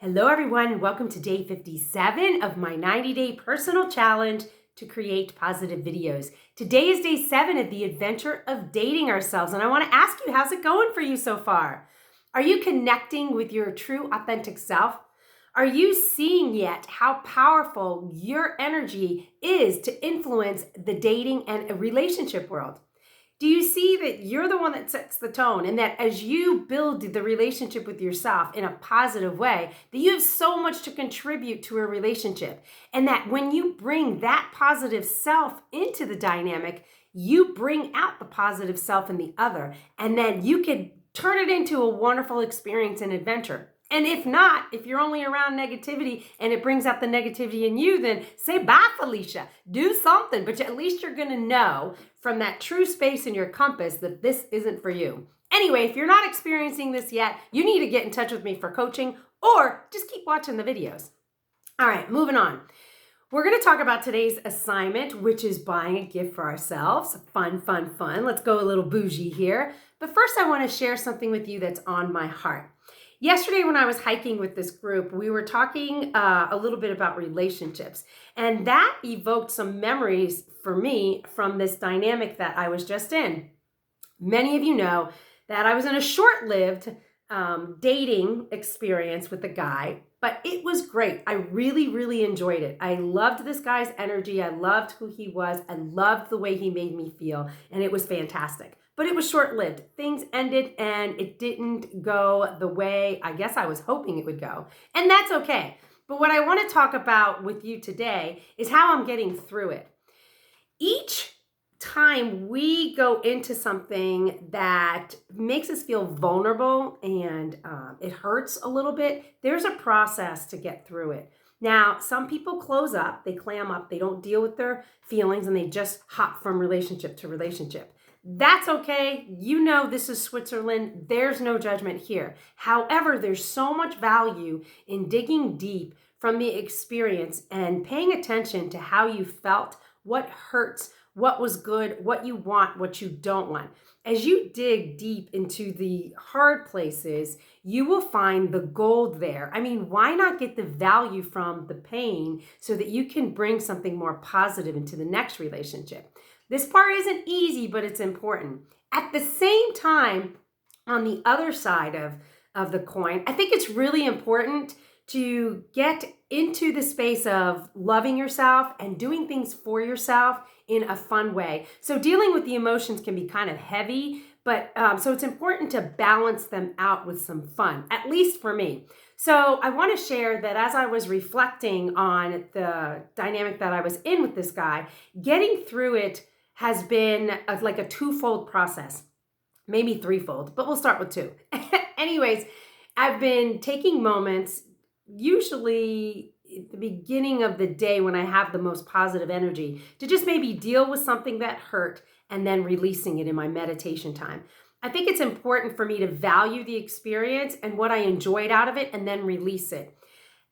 Hello, everyone, and welcome to day 57 of my 90-day personal challenge to create positive videos. Today is day 7 of the adventure of dating ourselves, and I want to ask you, how's it going for you so far? Are you connecting with your true, authentic self? Are you seeing yet how powerful your energy is to influence the dating and a relationship world? Do you see that you're the one that sets the tone, and that as you build the relationship with yourself in a positive way, that you have so much to contribute to a relationship, and that when you bring that positive self into the dynamic, you bring out the positive self in the other, and then you can turn it into a wonderful experience and adventure. And if not, if you're only around negativity and it brings out the negativity in you, then say bye, Felicia. Do something, but at least you're going to know from that true space in your compass that this isn't for you. Anyway, if you're not experiencing this yet, you need to get in touch with me for coaching or just keep watching the videos. All right, moving on. We're going to talk about today's assignment, which is buying a gift for ourselves. Fun, fun, fun. Let's go a little bougie here. But first, I want to share something with you that's on my heart. Yesterday, when I was hiking with this group, we were talking a little bit about relationships, and that evoked some memories for me from this dynamic that I was just in. Many of you know that I was in a short-lived dating experience with a guy, but it was great. I really, really enjoyed it. I loved this guy's energy. I loved who he was. I loved the way he made me feel, and it was fantastic. But it was short-lived. Things ended and it didn't go the way I guess I was hoping it would go. And that's okay. But what I want to talk about with you today is how I'm getting through it. Each time we go into something that makes us feel vulnerable and it hurts a little bit, there's a process to get through it. Now, some people close up, they clam up, they don't deal with their feelings, and they just hop from relationship to relationship. That's okay. You know, this is Switzerland. There's no judgment here. However, there's so much value in digging deep from the experience and paying attention to how you felt, what hurts, what was good, what you want, what you don't want. As you dig deep into the hard places, you will find the gold there. I mean, why not get the value from the pain so that you can bring something more positive into the next relationship? This part isn't easy, but it's important. At the same time, on the other side of the coin, I think it's really important to get into the space of loving yourself and doing things for yourself in a fun way. So dealing with the emotions can be kind of heavy, but so it's important to balance them out with some fun, at least for me. So I want to share that as I was reflecting on the dynamic that I was in with this guy, getting through it has been like a twofold process, maybe threefold, but we'll start with two. Anyways, I've been taking moments, usually at the beginning of the day when I have the most positive energy, to just maybe deal with something that hurt and then releasing it in my meditation time. I think it's important for me to value the experience and what I enjoyed out of it and then release it.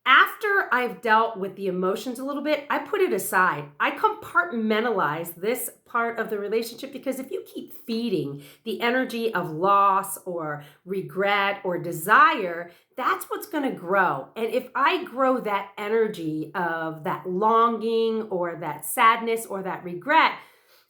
After I've dealt with the emotions a little bit, I put it aside. I compartmentalize this part of the relationship, because if you keep feeding the energy of loss or regret or desire, that's what's going to grow. And if I grow that energy of that longing or that sadness or that regret,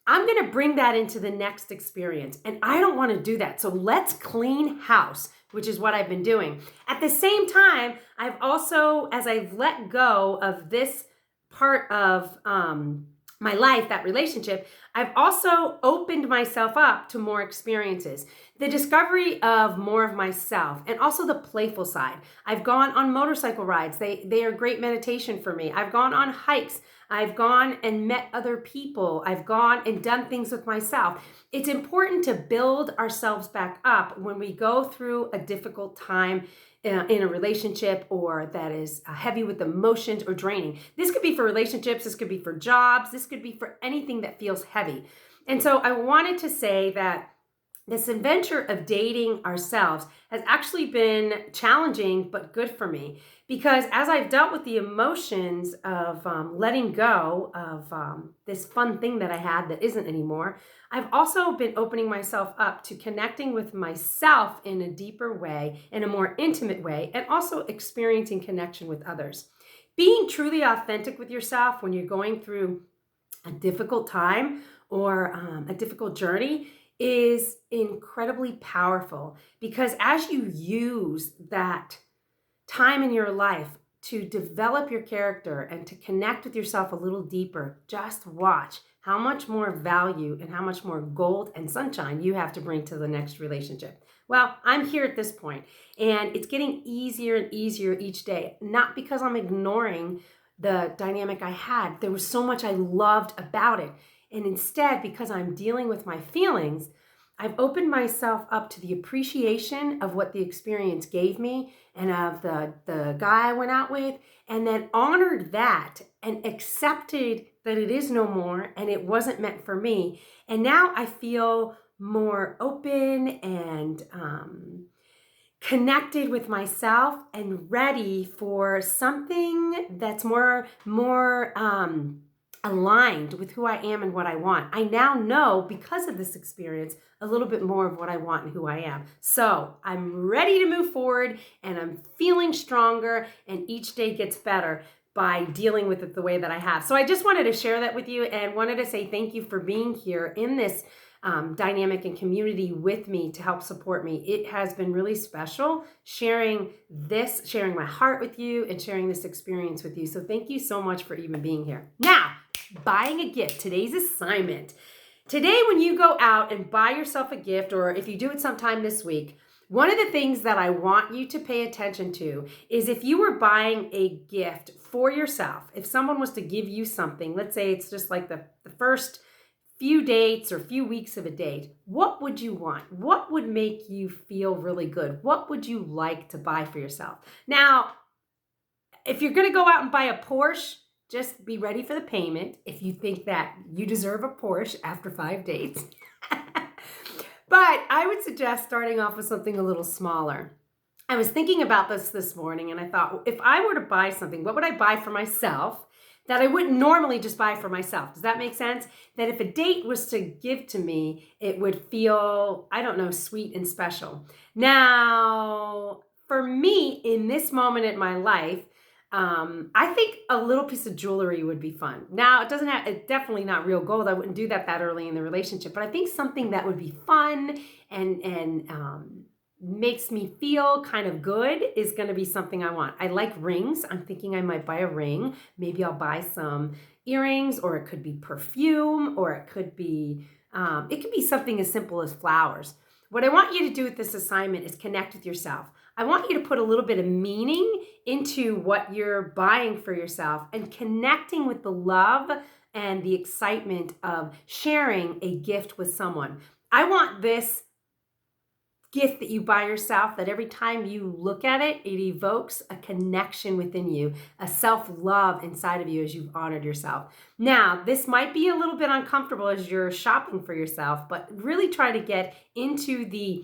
I'm going to bring that into the next experience. And I don't want to do that. So let's clean house, which is what I've been doing. At the same time, I've also, as I've let go of this part of my life, that relationship, I've also opened myself up to more experiences, the discovery of more of myself, and also the playful side. I've gone on motorcycle rides. They are great meditation for me. I've gone on hikes. I've gone and met other people. I've gone and done things with myself. It's important to build ourselves back up when we go through a difficult time in a relationship, or that is heavy with emotions or draining. This could be for relationships. This could be for jobs. This could be for anything that feels heavy. And so I wanted to say that this adventure of dating ourselves has actually been challenging but good for me, because as I've dealt with the emotions of letting go of this fun thing that I had that isn't anymore, I've also been opening myself up to connecting with myself in a deeper way, in a more intimate way, and also experiencing connection with others. Being truly authentic with yourself when you're going through a difficult time or a difficult journey is incredibly powerful, because as you use that time in your life to develop your character and to connect with yourself a little deeper, just watch how much more value and how much more gold and sunshine you have to bring to the next relationship. Well, I'm here at this point, and it's getting easier and easier each day, not because I'm ignoring the dynamic I had. There was so much I loved about it. And instead, because I'm dealing with my feelings, I've opened myself up to the appreciation of what the experience gave me and of the guy I went out with, and then honored that and accepted that it is no more and it wasn't meant for me. And now I feel more open and connected with myself and ready for something that's more aligned with who I am and what I want. I now know, because of this experience, a little bit more of what I want and who I am. So I'm ready to move forward, and I'm feeling stronger, and each day gets better by dealing with it the way that I have. So I just wanted to share that with you, and wanted to say thank you for being here in this dynamic and community with me to help support me. It has been really special sharing my heart with you and sharing this experience with you. So thank you so much for even being here. Now, buying a gift, today's assignment. Today, when you go out and buy yourself a gift, or if you do it sometime this week, one of the things that I want you to pay attention to is, if you were buying a gift for yourself, if someone was to give you something, let's say it's just like the first few dates or few weeks of a date, what would you want? What would make you feel really good? What would you like to buy for yourself? Now, if you're going to go out and buy a Porsche, just be ready for the payment if you think that you deserve a Porsche after 5 dates. But I would suggest starting off with something a little smaller. I was thinking about this morning, and I thought, if I were to buy something, what would I buy for myself that I wouldn't normally just buy for myself? Does that make sense? That if a date was to give to me, it would feel, I don't know, sweet and special. Now, for me, in this moment in my life, I think a little piece of jewelry would be fun. Now, it's definitely not real gold. I wouldn't do that early in the relationship, but I think something that would be fun and makes me feel kind of good is going to be something I want. I like rings. I'm thinking I might buy a ring. Maybe I'll buy some earrings, or it could be perfume, or it could be something as simple as flowers. What I want you to do with this assignment is connect with yourself. I want you to put a little bit of meaning into what you're buying for yourself and connecting with the love and the excitement of sharing a gift with someone. I want this gift that you buy yourself, that every time you look at it, it evokes a connection within you, a self-love inside of you as you've honored yourself. Now, this might be a little bit uncomfortable as you're shopping for yourself, but really try to get into the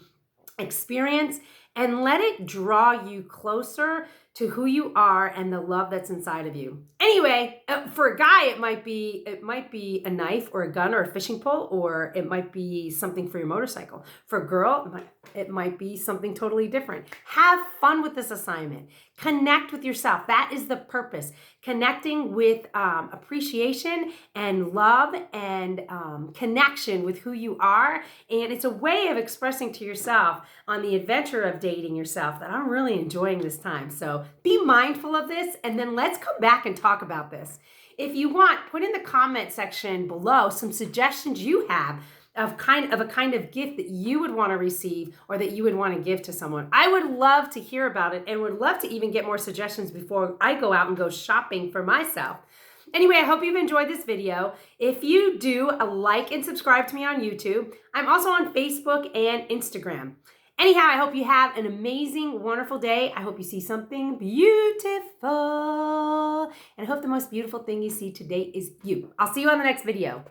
experience and let it draw you closer to who you are and the love that's inside of you. Anyway, for a guy, it might be a knife or a gun or a fishing pole, or it might be something for your motorcycle. For a girl, it might be something totally different. Have fun with this assignment. Connect with yourself. That is the purpose. Connecting with appreciation and love and connection with who you are. And it's a way of expressing to yourself on the adventure of dating yourself that I'm really enjoying this time. So be mindful of this, and then let's come back and talk about this. If you want, put in the comment section below some suggestions you have of a kind of gift that you would want to receive or that you would want to give to someone. I would love to hear about it, and would love to even get more suggestions before I go out and go shopping for myself. Anyway, I hope you've enjoyed this video. If you do, like and subscribe to me on YouTube. I'm also on Facebook and Instagram. Anyhow, I hope you have an amazing, wonderful day. I hope you see something beautiful. And I hope the most beautiful thing you see today is you. I'll see you on the next video.